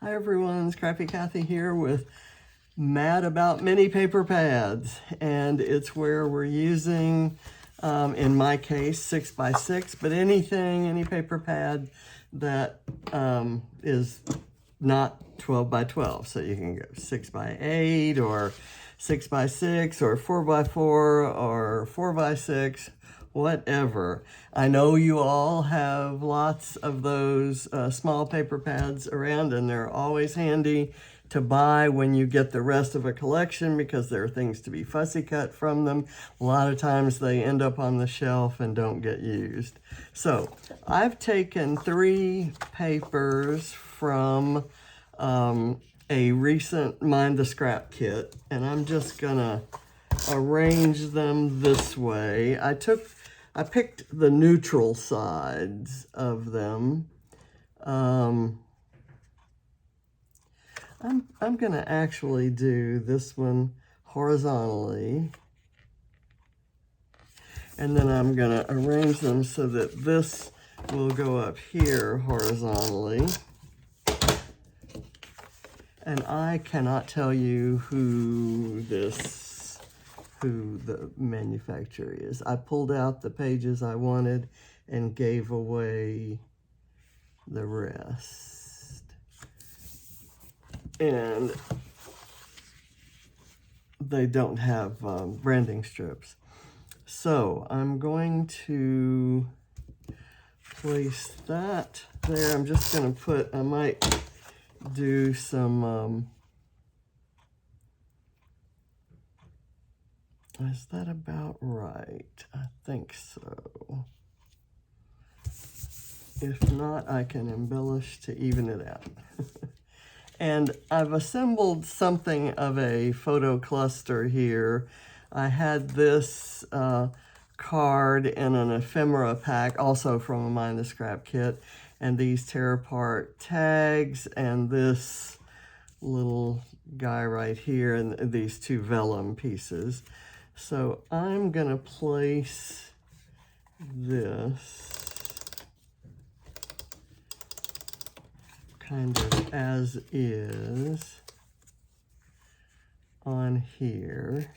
Hi everyone, Scrappy Kathy here with Mad About Mini Paper Pads, and it's where we're using, in my case, 6x6, but any paper pad that is not 12x12, so you can go 6x8 or 6x6 or 4x4 or 4x6, whatever. I know you all have lots of those small paper pads around, and they're always handy to buy when you get the rest of a collection because there are things to be fussy cut from them. A lot of times they end up on the shelf and don't get used. So I've taken 3 papers from a recent Mind the Scrap kit, and I'm just gonna arrange them this way. I picked the neutral sides of them. I'm gonna actually do this one horizontally, and then I'm gonna arrange them so that this will go up here horizontally. And I cannot tell you who the manufacturer is. I pulled out the pages I wanted and gave away the rest. And they don't have branding strips. So I'm going to place that there. I'm just going to put, I might do some, is that about right? I think so. If not, I can embellish to even it out. And I've assembled something of a photo cluster here. I had this card in an ephemera pack, also from a Mind the Scrap kit, and these tear apart tags, and this little guy right here, and these 2 vellum pieces. So I'm gonna place this kind of as is on here.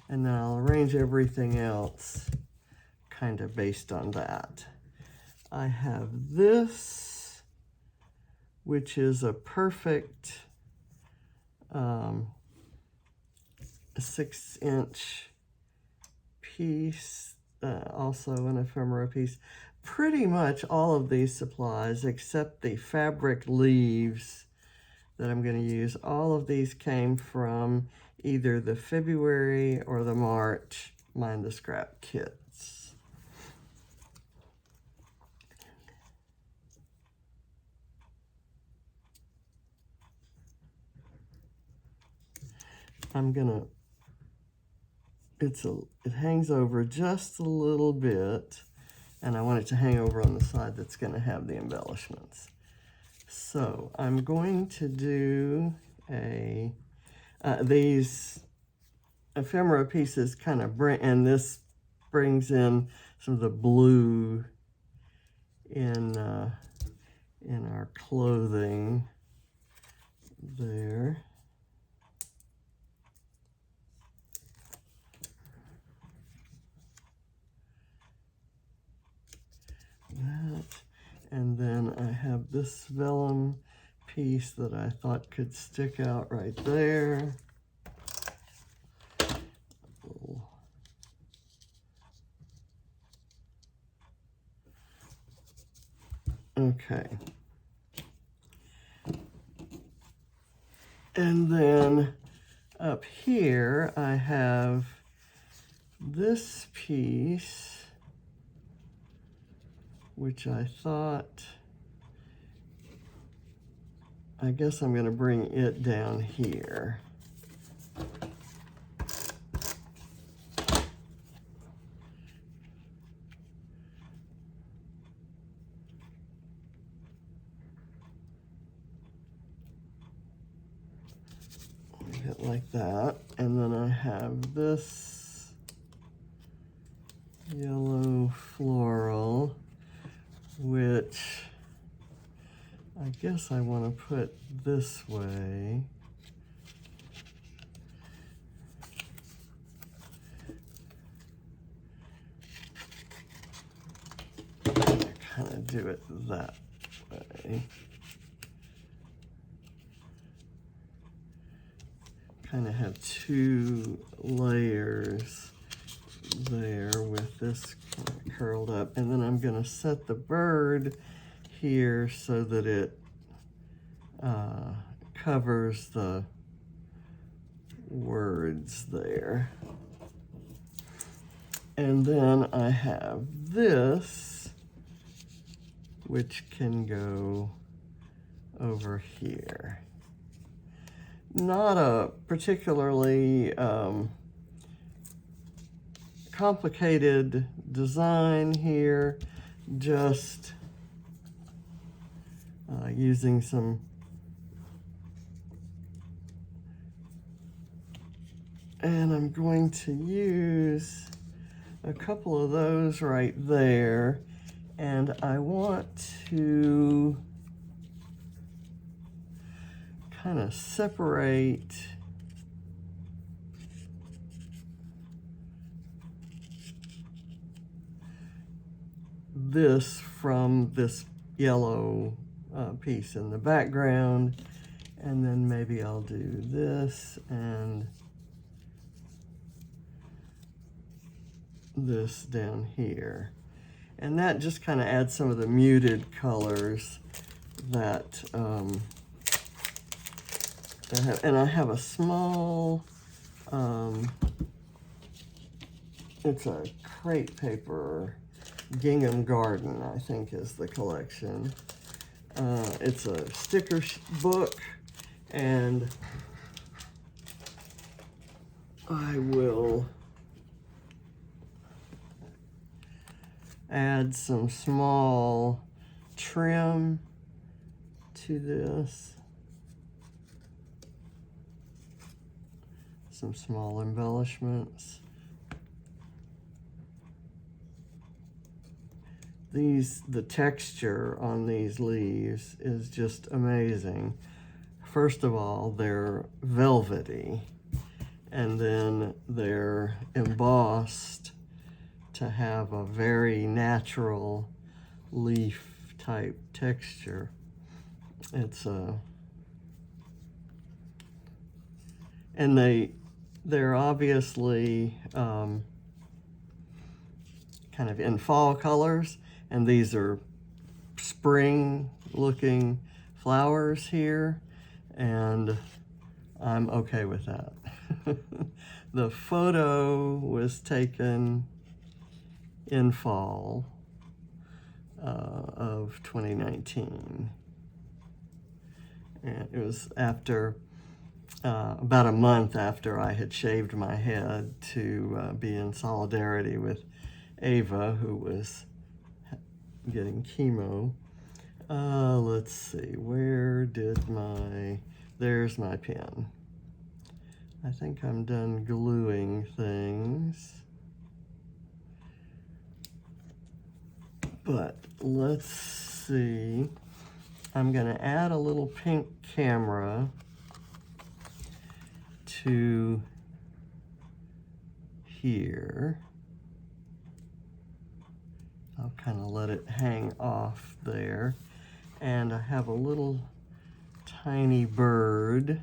And then I'll arrange everything else kind of based on that. I have this, which is a perfect 6-inch piece, also an ephemera piece. Pretty much all of these supplies, except the fabric leaves that I'm going to use, all of these came from either the February or the March Mind the Scrap kits. I'm gonna, it hangs over just a little bit, and I want it to hang over on the side that's going to have the embellishments. So I'm going to do these ephemera pieces kind of bring, and this brings in some of the blue in our clothing there. That, and then I have this vellum piece that I thought could stick out right there. Okay. And then up here I have this piece, which I thought, I guess I'm going to bring it down here. It like that, and then I have this yellow floral, which I guess I want to put this way. Kind of do it that way. Kind of have two layers there with this kind of curled up, and then I'm going to set the bird here so that it covers the words there. And then I have this, which can go over here. Not a particularly complicated design here, just using some and I'm going to use a couple of those right there, and I want to kind of separate this from this yellow piece in the background, and then maybe I'll do this and this down here, and that just kind of adds some of the muted colors that and I have a small it's a crepe paper, Gingham Garden I think is the collection. It's a sticker book, and I will add some small trim to this, some small embellishments. The texture on these leaves is just amazing. First of all, they're velvety, and then they're embossed to have a very natural leaf type texture. It's and they're obviously kind of in fall colors, and these are spring looking flowers here, and I'm okay with that. The photo was taken in fall of 2019, and it was after about a month after I had shaved my head to be in solidarity with Ava, who was getting chemo. Let's see, where did there's my pen. I think I'm done gluing things. But let's see, I'm gonna add a little pink camera to here. I'll kind of let it hang off there. And I have a little tiny bird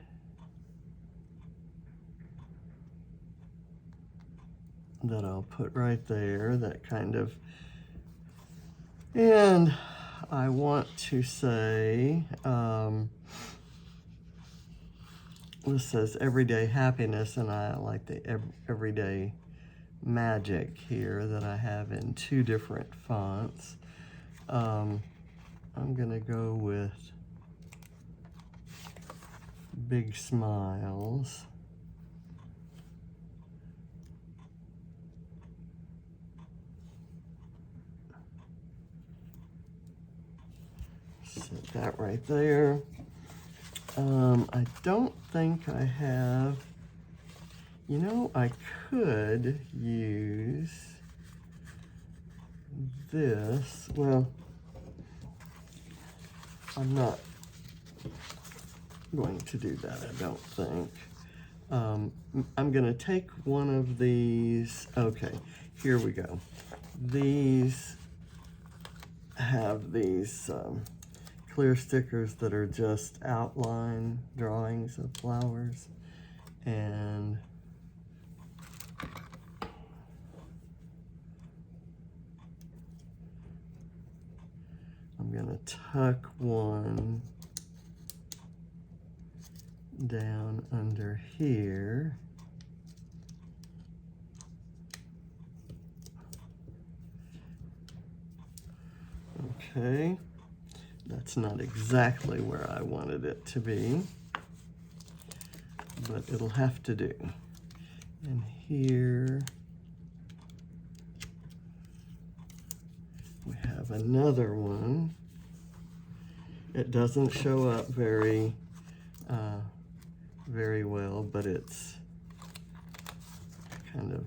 that I'll put right there, that kind of, and I want to say, this says everyday happiness, and I like the everyday magic here that I have in two different fonts. I'm gonna go with Big Smiles. Set that right there. I don't think I have, you know, I could use this. Well, I'm not going to do that, I don't think. I'm going to take one of these. Okay, here we go. These have these clear stickers that are just outline drawings of flowers, and I'm going to tuck one down under here. Okay, that's not exactly where I wanted it to be, but it'll have to do. And here we have another one. It doesn't show up very well, but it's kind of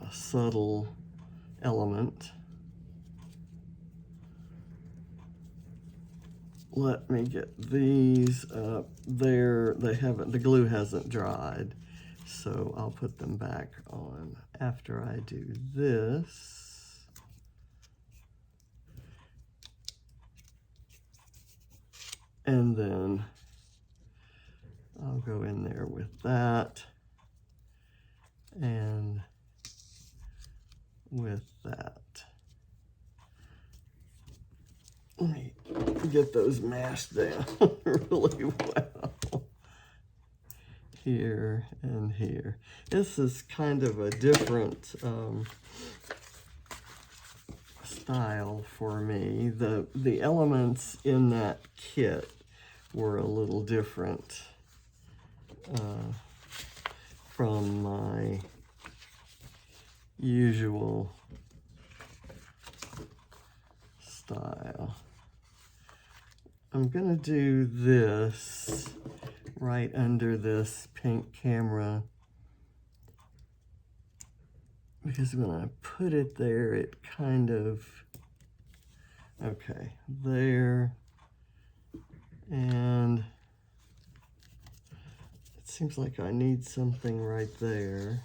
a subtle element. Let me get these up there. The glue hasn't dried, so I'll put them back on after I do this. And then I'll go in there with that and with that. Let me get those mashed down really well. Here and here. This is kind of a different style for me. The elements in that kit were a little different from my usual style. I'm gonna do this right under this pink camera because when I put it there, it kind of, okay, there, and it seems like I need something right there,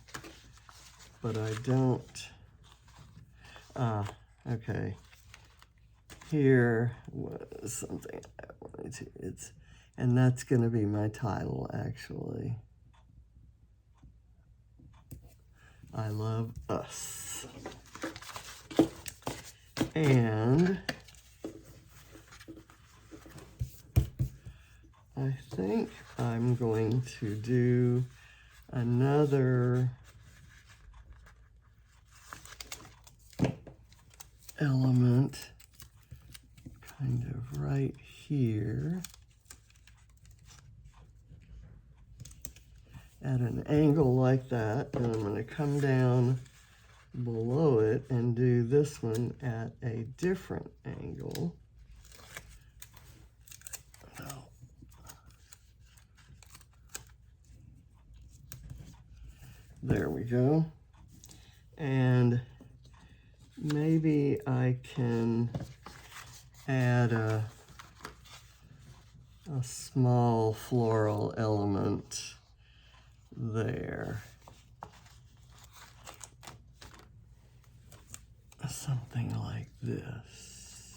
but I don't. Okay. Here was something I wanted to, and that's going to be my title, actually. I love us. And I think I'm going to do another element kind of right here at an angle like that, and I'm going to come down below it and do this one at a different angle. Oh. There we go. And maybe I can add a small floral element there. Something like this.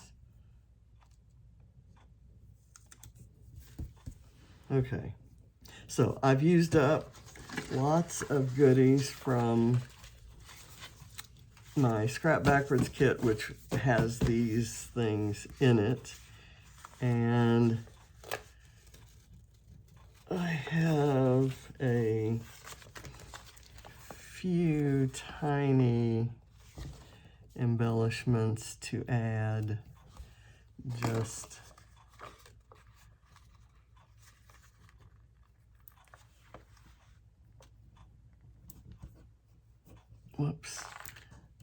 Okay, so I've used up lots of goodies from my Scrap Backwards kit, which has these things in it, and I have a few tiny embellishments to add. Just whoops,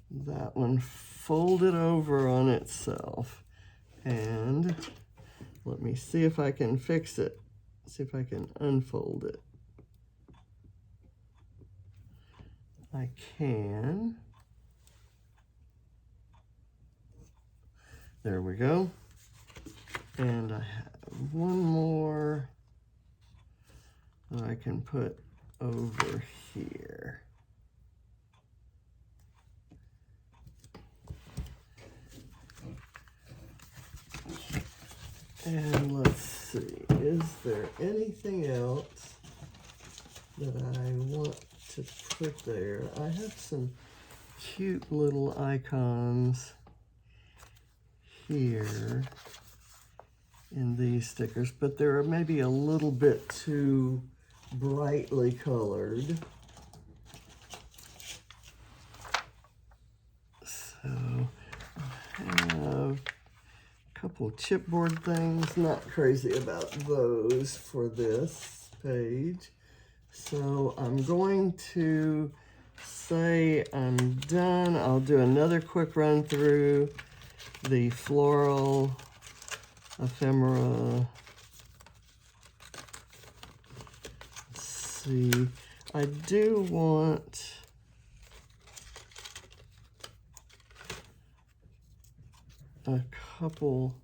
that one folded over on itself, and let me see if I can fix it. See if I can unfold it. I can. There we go. And I have one more that I can put over here. And let's see, is there anything else that I want to put there? I have some cute little icons here in these stickers, but they're maybe a little bit too brightly colored. So I have a couple chipboard things, not crazy about those for this page. So I'm going to say I'm done. I'll do another quick run through the floral ephemera. Let's see, I do want a couple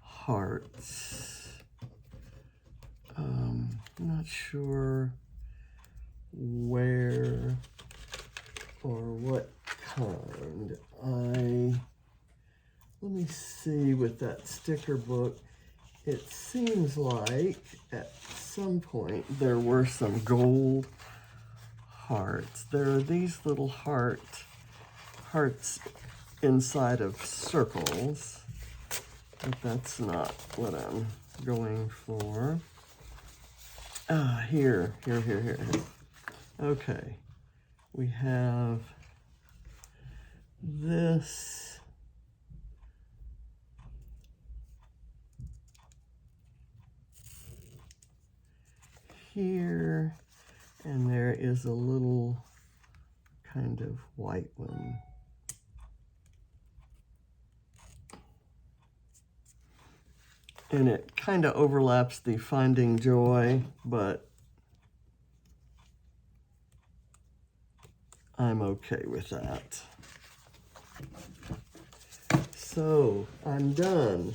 hearts. I'm not sure where or what kind. Let me see with that sticker book. It seems like at some point there were some gold hearts. There are these little hearts inside of circles, but that's not what I'm going for. Here. Okay, we have this. Here, and there is a little kind of white one. And it kind of overlaps the Finding Joy, but I'm okay with that. So I'm done.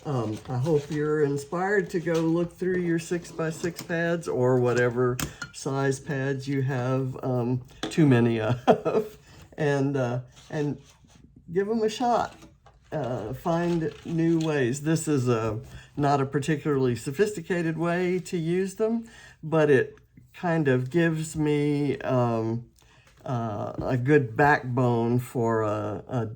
I hope you're inspired to go look through your 6x6 pads or whatever size pads you have too many of, and give them a shot. Find new ways. This is not a particularly sophisticated way to use them, but it kind of gives me a good backbone for a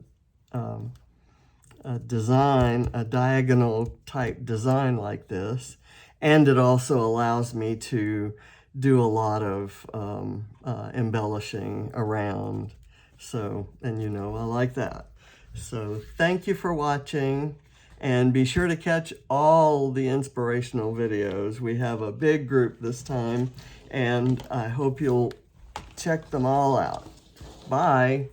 design, a diagonal type design like this. And it also allows me to do a lot of embellishing around. So, and you know, I like that. So thank you for watching, and be sure to catch all the inspirational videos. We have a big group this time, and I hope you'll check them all out. Bye.